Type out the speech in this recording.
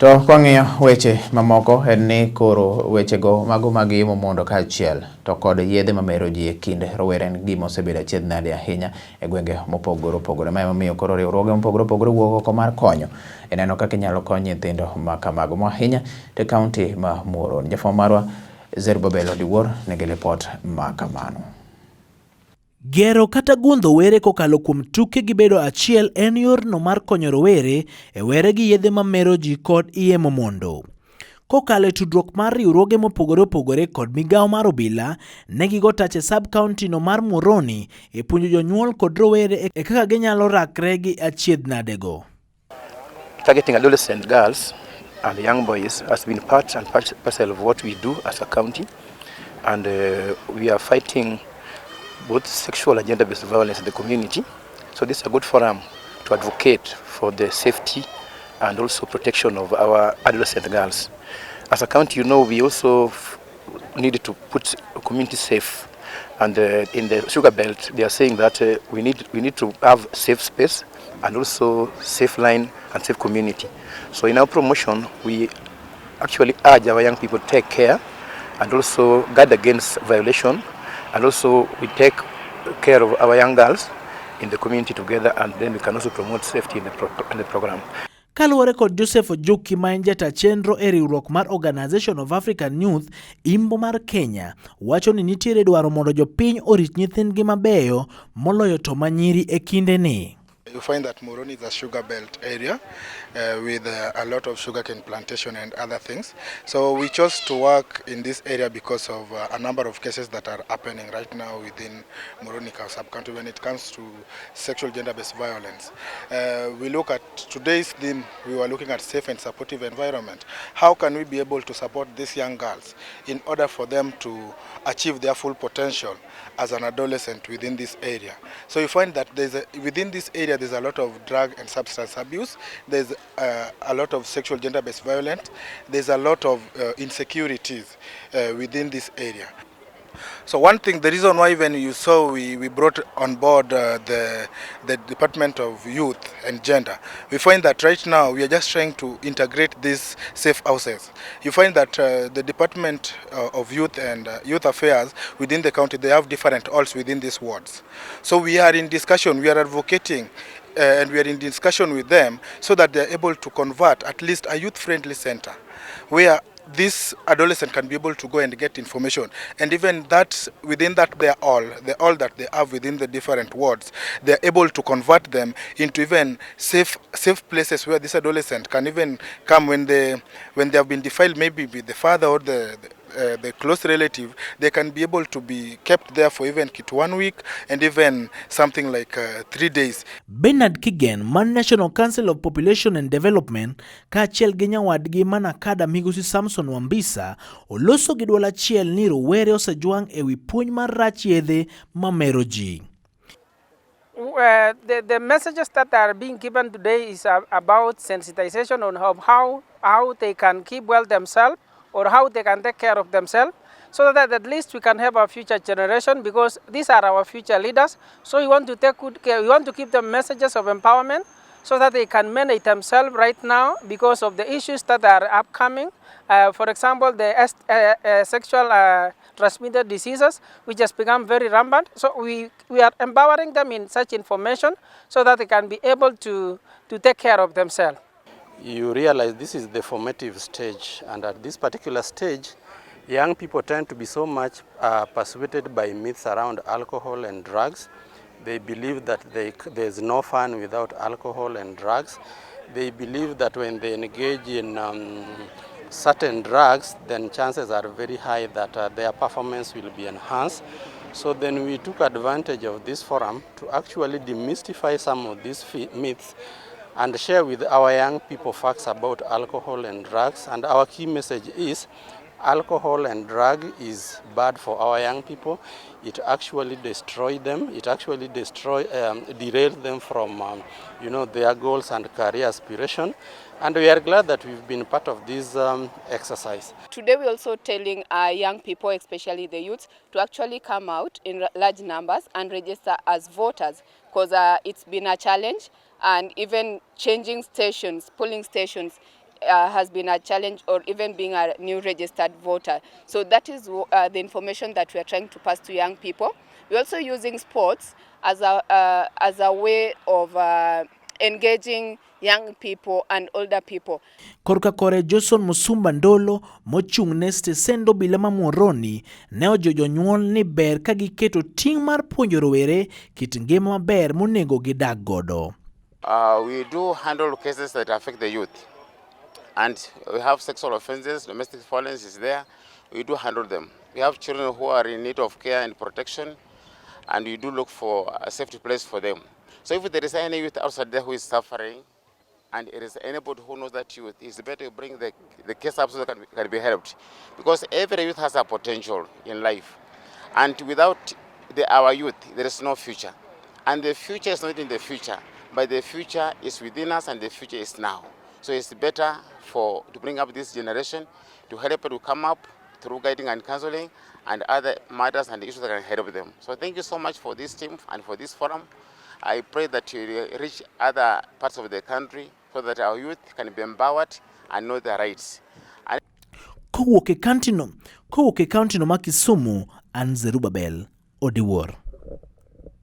To kwang'iyo weche mamoko en ni koro wechego mago magimo mondo kaachiel to kod yedhe mamero ji e kind rowere en gima osebedo achiedh nade ahinya e gwenge mopogore opogore. Ma emomiyo koro riwruoge mopogore opogore wuok oko mar konyo e neno kaka inyalo kony nyithindo ma kamago mo ahinya te kaunti ma Muhoroni. Jafwambo marwa Zerubbabel Odiwuor nigi lipot ma kamano. Gero kata gundho were kokalo kuom tuke gi bedo achiel en yorno mar konyo rowere e were gi yedhe mamero ji kod iemo mondo. Kokalo e tudruok mar riwruoge mopogore opogore kod migawo mar obila, ne gigo tach e sub-county no mar Muhoroni e puonjo jonyuol kod rowere e kaka ginyalo rakre gi achiedh nadego. Targeting adolescent girls and young boys has been part and parcel of what we do as a county, and we are fighting both sexual and gender-based violence in the community. So this is a good forum to advocate for the safety and also protection of our adolescent girls. As a county, you know, we also needed to put community safe. And in the sugar belt, they are saying that we need to have safe space and also safe line and safe community. So in our promotion, we actually urge our young people to take care and also guard against violation. And also we take care of our young girls in the community together, and then we can also promote safety in the program. Kaluwore kod Joseph Ojuki ma en jata chenro e riwruok mar Organization of African Youth, Imbo mar Kenya wacho ni nitiere dwaro mondo jopiny orit nyithindgi mabeyo moloyo to manyiri e kindeni. You find that Muhoroni is a sugar belt area with a lot of sugarcane plantation and other things. So we chose to work in this area because of a number of cases that are happening right now within Muhoroni sub-county when it comes to sexual gender-based violence. We look at today's theme, we were looking at safe and supportive environment. How can we be able to support these young girls in order for them to achieve their full potential as an adolescent within this area? So you find that within this area there's a lot of drug and substance abuse, there's a lot of sexual gender-based violence, there's a lot of insecurities within this area. So one thing, the reason why when you saw we brought on board the Department of Youth and Gender, we find that right now we are just trying to integrate these safe houses. You find that the Department of Youth and Youth Affairs within the county, they have different halls within these wards. So we are in discussion, we are advocating and we are in discussion with them so that they are able to convert at least a youth-friendly center where this adolescent can be able to go and get information, and even that within that the all that they have within the different wards, they are able to convert them into even safe places where this adolescent can even come when they have been defiled, maybe with the father or the close relative. They can be able to be kept there for even 1 week and even something like 3 days. Bernard Kigen, man National Council of Population and Development, kaachiel gi nyawadgi manakada migosi Samson Wambisa, oloso gi duol achiel ni rowere osejwang' ewi puonj mar rach yedhe mamero ji. The messages that are being given today is about sensitization on how they can keep well themselves, or how they can take care of themselves, so that at least we can have a future generation, because these are our future leaders. So we want to take good care. We want to give them messages of empowerment so that they can manage themselves right now because of the issues that are upcoming. For example, the sexual transmitted diseases, which has become very rampant. So we are empowering them in such information so that they can be able to take care of themselves. You realize this is the formative stage, and at this particular stage, young people tend to be so much persuaded by myths around alcohol and drugs. They believe that there's no fun without alcohol and drugs. They believe that when they engage in certain drugs, then chances are very high that their performance will be enhanced. So then we took advantage of this forum to actually demystify some of these myths and share with our young people facts about alcohol and drugs. And our key message is alcohol and drug is bad for our young people. It actually destroys them. It actually derails them from their goals and career aspiration. And we are glad that we've been part of this exercise. Today we're also telling our young people, especially the youth, to actually come out in large numbers and register as voters, because it's been a challenge. And even changing stations, polling stations, has been a challenge, or even being a new registered voter. So that is the information that we are trying to pass to young people. We're also using sports as a way of engaging young people and older people. Korka kore Johnson Musumba Ndolo mochung' ne stesendo bila ma Muhoroni ne ojo jonyuol ni ber ka giketo ting' mar puonjo rowere kit ngima maber monego gidag godo. We do handle cases that affect the youth, and we have sexual offenses, domestic violence is there. We do handle them. We have children who are in need of care and protection, and we do look for a safety place for them. So if there is any youth outside there who is suffering, and it is anybody who knows that youth, it's better to bring the case up so that can be helped. Because every youth has a potential in life, and without our youth, there is no future. And the future is not in the future, but the future is within us, and the future is now. So it's better to bring up this generation, to help to come up through guiding and counseling and other matters and issues that can help them. So thank you so much for this team and for this forum. I pray that you reach other parts of the country so that our youth can be empowered and know their rights. Kowuok e kaunti no ma Kisumu, an Zerubbabel Odiwuor.